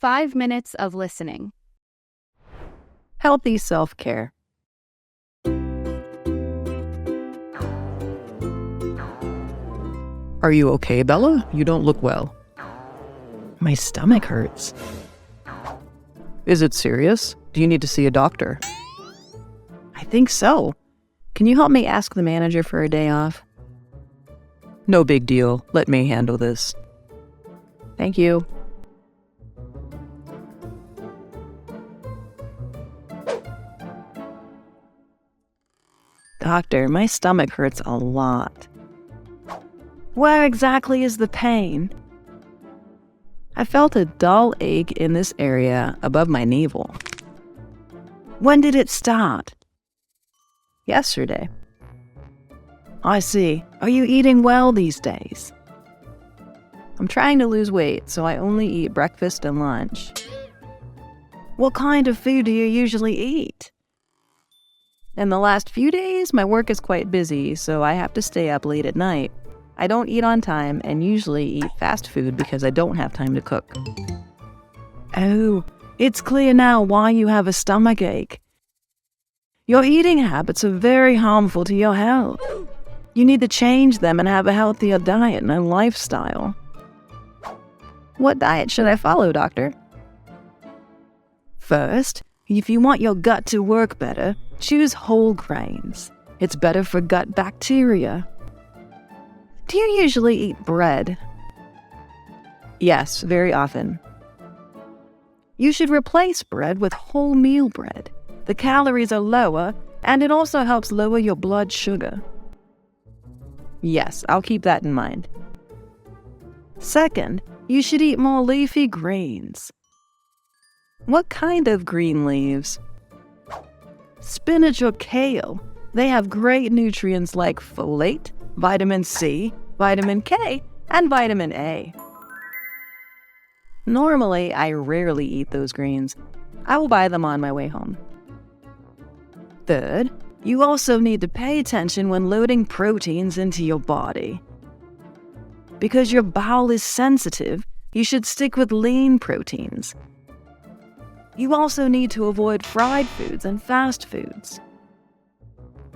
5 minutes of listening. Healthy self-care. Are you okay, Bella? You don't look well. My stomach hurts. Is it serious? Do you need to see a doctor? I think so. Can you help me ask the manager for a day off? No big deal. Let me handle this. Thank you. Doctor, my stomach hurts a lot. Where exactly is the pain? I felt a dull ache in this area above my navel. When did it start? Yesterday. I see. Are you eating well these days? I'm trying to lose weight, so I only eat breakfast and lunch. What kind of food do you usually eat? In the last few days, my work is quite busy, so I have to stay up late at night. I don't eat on time and usually eat fast food because I don't have time to cook. Oh, it's clear now why you have a stomach ache. Your eating habits are very harmful to your health. You need to change them and have a healthier diet and lifestyle. What diet should I follow, doctor? First, if you want your gut to work better, choose whole grains. It's better for gut bacteria. Do you usually eat bread? Yes, very often. You should replace bread with wholemeal bread. The calories are lower, and it also helps lower your blood sugar. Yes, I'll keep that in mind. Second, you should eat more leafy greens. What kind of green leaves? Spinach or kale. They have great nutrients like folate, vitamin C, vitamin K, and vitamin A. Normally, I rarely eat those greens. I will buy them on my way home. Third, you also need to pay attention when loading proteins into your body. Because your bowel is sensitive, you should stick with lean proteins. You also need to avoid fried foods and fast foods.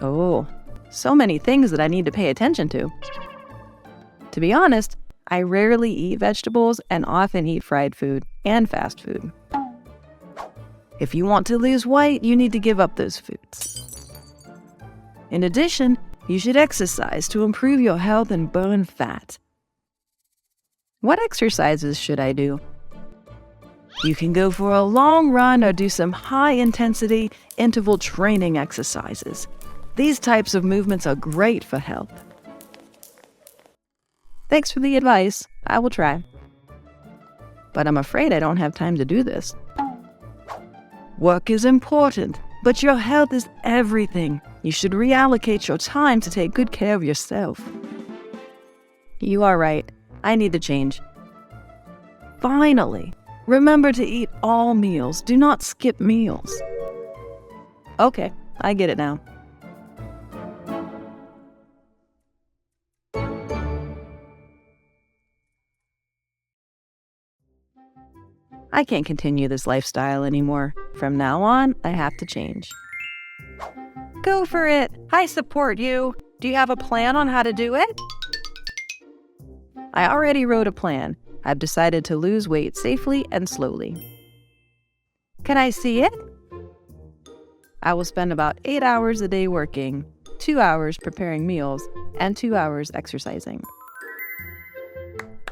Oh, so many things that I need to pay attention to. To be honest, I rarely eat vegetables and often eat fried food and fast food. If you want to lose weight, you need to give up those foods. In addition, you should exercise to improve your health and burn fat. What exercises should I do? You can go for a long run or do some high-intensity interval training exercises. These types of movements are great for health. Thanks for the advice. I will try. But I'm afraid I don't have time to do this. Work is important, but your health is everything. You should reallocate your time to take good care of yourself. You are right. I need to change. Finally, remember to eat all meals. Do not skip meals. Okay, I get it now. I can't continue this lifestyle anymore. From now on, I have to change. Go for it. I support you. Do you have a plan on how to do it? I already wrote a plan. I've decided to lose weight safely and slowly. Can I see it? I will spend about 8 hours a day working, 2 hours preparing meals, and 2 hours exercising.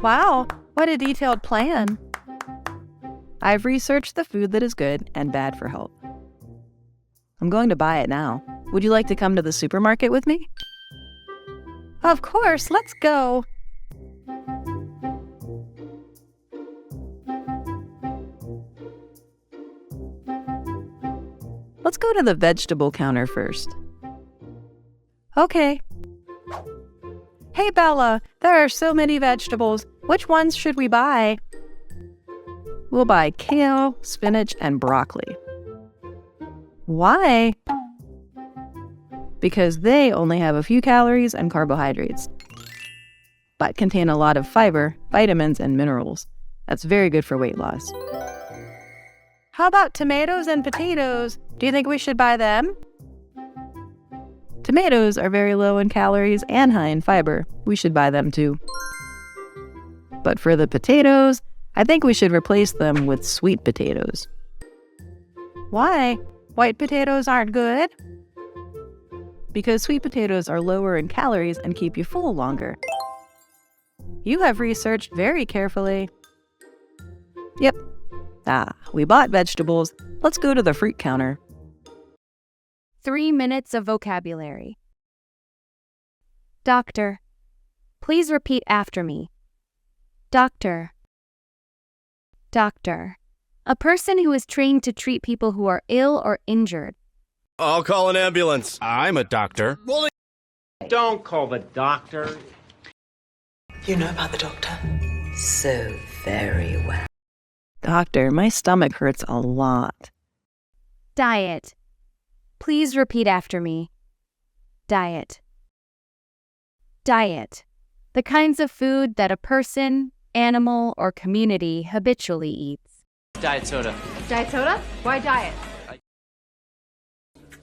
Wow, what a detailed plan. I've researched the food that is good and bad for health. I'm going to buy it now. Would you like to come to the supermarket with me? Of course, let's go. Let's go to the vegetable counter first. Okay. Hey, Bella, there are so many vegetables. Which ones should we buy? We'll buy kale, spinach, and broccoli. Why? Because they only have a few calories and carbohydrates, but contain a lot of fiber, vitamins, and minerals. That's very good for weight loss. How about tomatoes and potatoes? Do you think we should buy them? Tomatoes are very low in calories and high in fiber. We should buy them too. But for the potatoes, I think we should replace them with sweet potatoes. Why? White potatoes aren't good? Because sweet potatoes are lower in calories and keep you full longer. You have researched very carefully. Yep. We bought vegetables. Let's go to the fruit counter. 3 minutes of vocabulary. Doctor. Please repeat after me. Doctor. Doctor. A person who is trained to treat people who are ill or injured. I'll call an ambulance. I'm a doctor. Well, Don't call the doctor. You know about the doctor? So very well. Doctor, my stomach hurts a lot. Diet. Please repeat after me. Diet. Diet. The kinds of food that a person, animal, or community habitually eats. Diet soda. Diet soda? Why diet?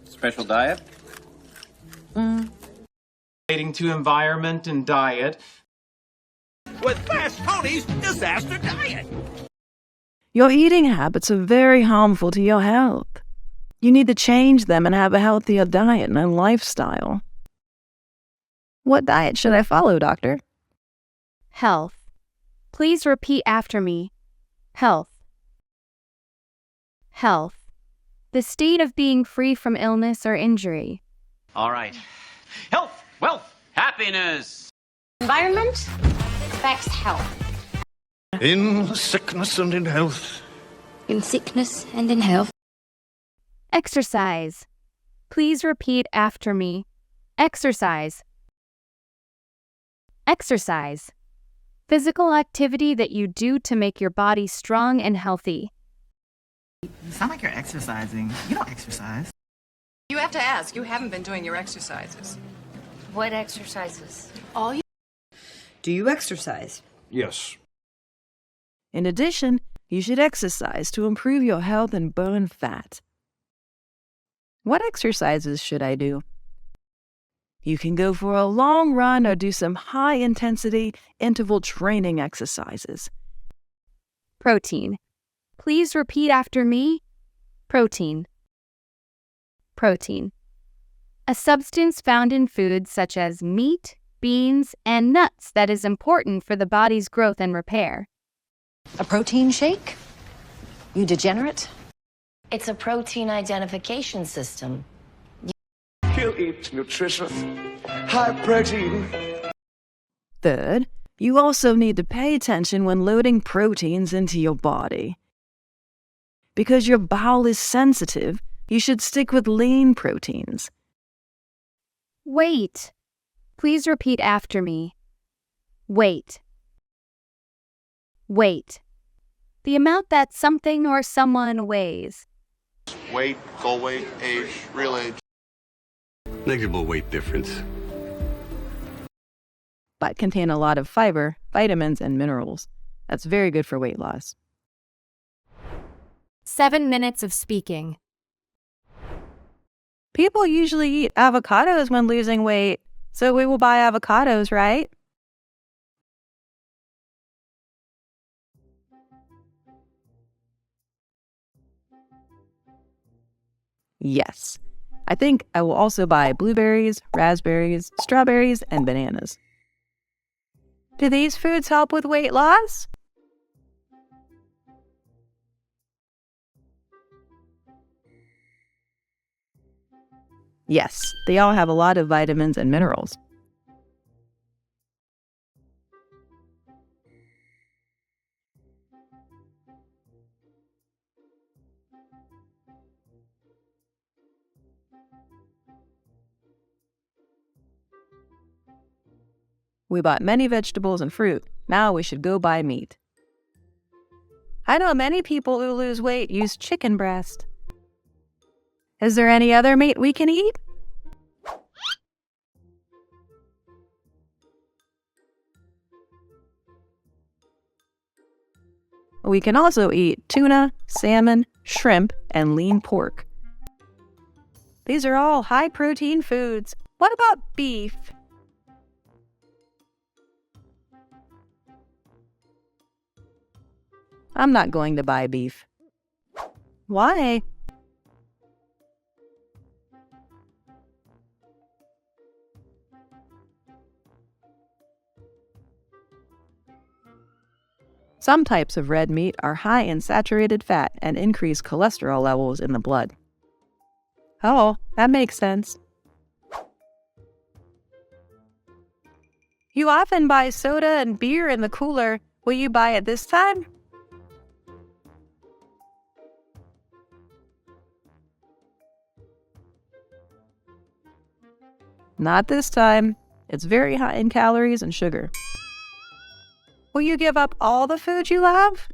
Special diet? Relating to environment and diet. with Fast Tony's disaster diet. Your eating habits are very harmful to your health. You need to change them and have a healthier diet and lifestyle. What diet should I follow, doctor? Health. Please repeat after me. Health. Health. The state of being free from illness or injury. All right. Health, wealth, happiness. Environment affects health. In sickness and in health. In sickness and in health. Exercise. Please repeat after me. Exercise. Exercise. Physical activity that you do to make your body strong and healthy. You sound like you're exercising. You don't exercise. You have to ask. You haven't been doing your exercises. What exercises? All you... Do you exercise? Yes. In addition, you should exercise to improve your health and burn fat. What exercises should I do? You can go for a long run or do some high-intensity interval training exercises. Protein. Please repeat after me. Protein. Protein. A substance found in foods such as meat, beans, and nuts that is important for the body's growth and repair. A protein shake? You degenerate? It's a protein identification system. You eat nutritious, high protein. Third, you also need to pay attention when loading proteins into your body. Because your bowel is sensitive, you should stick with lean proteins. Weight. Please repeat after me. Weight. Weight. The amount that something or someone weighs. Weight, goal weight, age, real age. Negligible weight difference. But contain a lot of fiber, vitamins, and minerals. That's very good for weight loss. 7 minutes of speaking. People usually eat avocados when losing weight, so we will buy avocados, right? Yes. I think I will also buy blueberries, raspberries, strawberries, and bananas. Do these foods help with weight loss? Yes, they all have a lot of vitamins and minerals. We bought many vegetables and fruit. Now we should go buy meat. I know many people who lose weight use chicken breast. Is there any other meat we can eat? We can also eat tuna, salmon, shrimp, and lean pork. These are all high-protein foods. What about beef? I'm not going to buy beef. Why? Some types of red meat are high in saturated fat and increase cholesterol levels in the blood. Oh, that makes sense. You often buy soda and beer in the cooler. Will you buy it this time? Not this time. It's very high in calories and sugar. Will you give up all the food you love?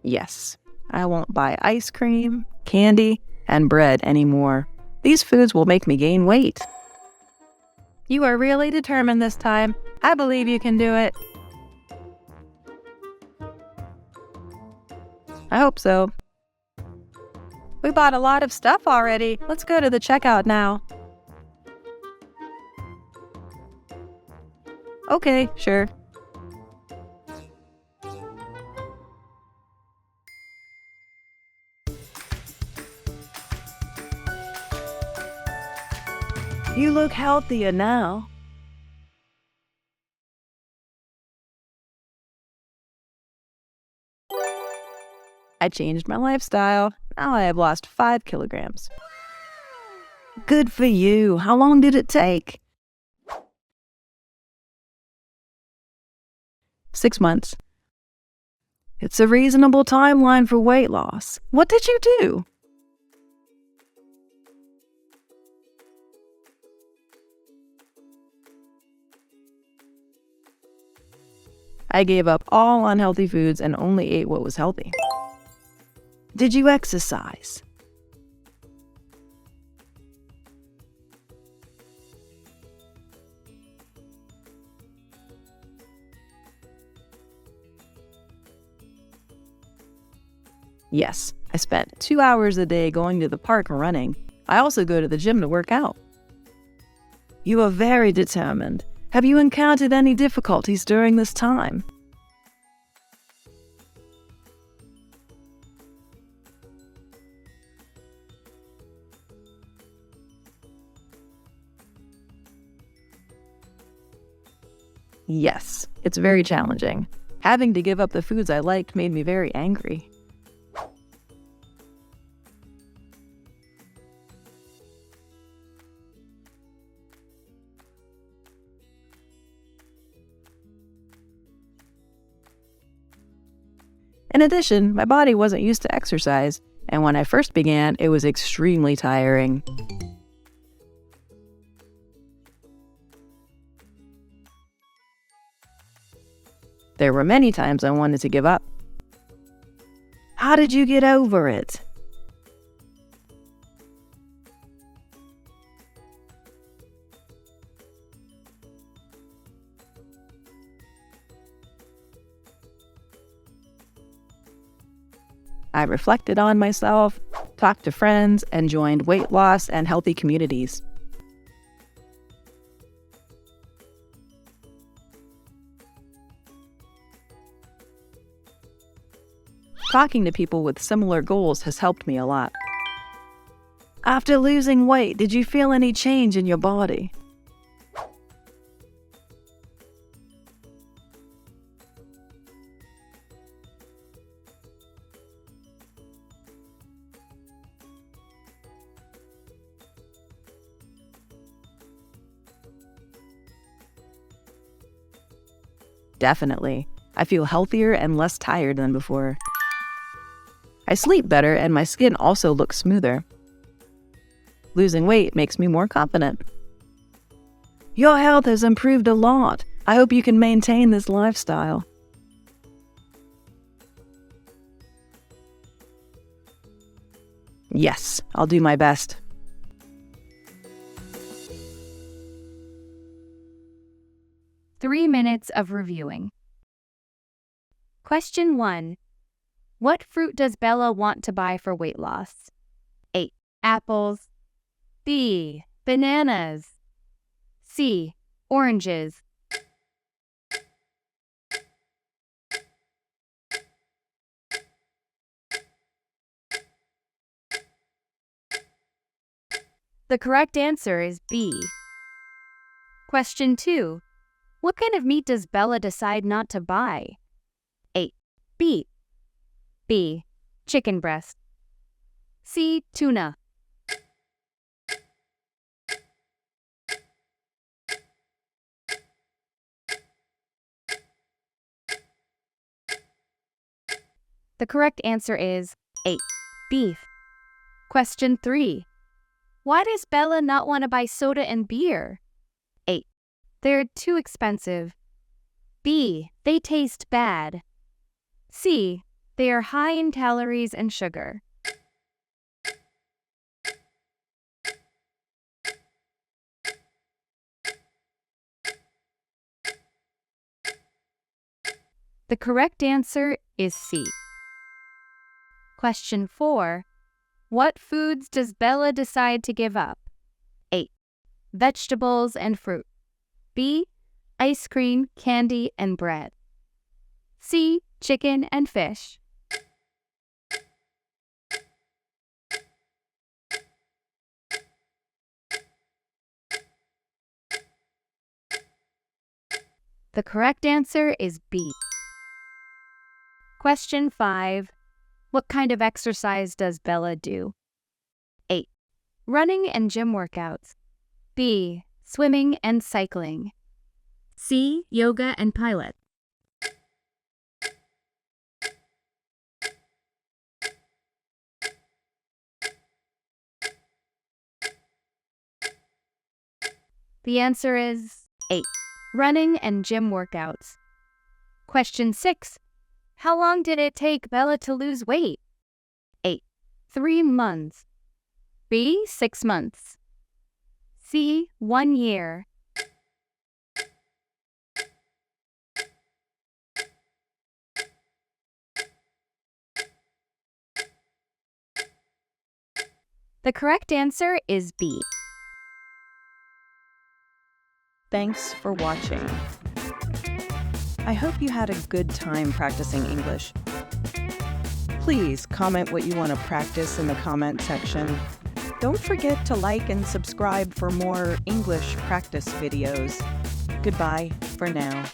Yes, I won't buy ice cream, candy, and bread anymore. These foods will make me gain weight. You are really determined this time. I believe you can do it. I hope so. We bought a lot of stuff already. Let's go to the checkout now. Okay, sure. You look healthier now. I changed my lifestyle. Now I have lost 5 kilograms. Good for you. How long did it take? 6 months. It's a reasonable timeline for weight loss. What did you do? I gave up all unhealthy foods and only ate what was healthy. Did you exercise? Yes, I spent 2 hours a day going to the park and running. I also go to the gym to work out. You are very determined. Have you encountered any difficulties during this time? Yes, it's very challenging. Having to give up the foods I liked made me very angry. In addition, my body wasn't used to exercise, and when I first began, it was extremely tiring. There were many times I wanted to give up. How did you get over it? I reflected on myself, talked to friends, and joined weight loss and healthy communities. Talking to people with similar goals has helped me a lot. After losing weight, did you feel any change in your body? Definitely. I feel healthier and less tired than before. I sleep better and my skin also looks smoother. Losing weight makes me more confident. Your health has improved a lot. I hope you can maintain this lifestyle. Yes, I'll do my best. 3 minutes of reviewing. Question 1. What fruit does Bella want to buy for weight loss? A. Apples. B. Bananas. C. Oranges. The correct answer is B. Question 2. What kind of meat does Bella decide not to buy? A. Beef. B. Chicken breast. C. Tuna. The correct answer is A. Beef. Question 3. Why does Bella not want to buy soda and beer? A. They're too expensive. B. They taste bad. C. They are high in calories and sugar. The correct answer is C. Question 4. What foods does Bella decide to give up? A. Vegetables and fruit. B. Ice cream, candy, and bread. C. Chicken and fish. The correct answer is B. Question 5. What kind of exercise does Bella do? A. Running and gym workouts. B. Swimming and cycling. C. Yoga and pilot. The answer is A. Running and gym workouts. Question 6. How long did it take Bella to lose weight? A. 3 months. B. 6 months. C. 1 year. The correct answer is B. Thanks for watching. I hope you had a good time practicing English. Please comment what you want to practice in the comment section. Don't forget to like and subscribe for more English practice videos. Goodbye for now.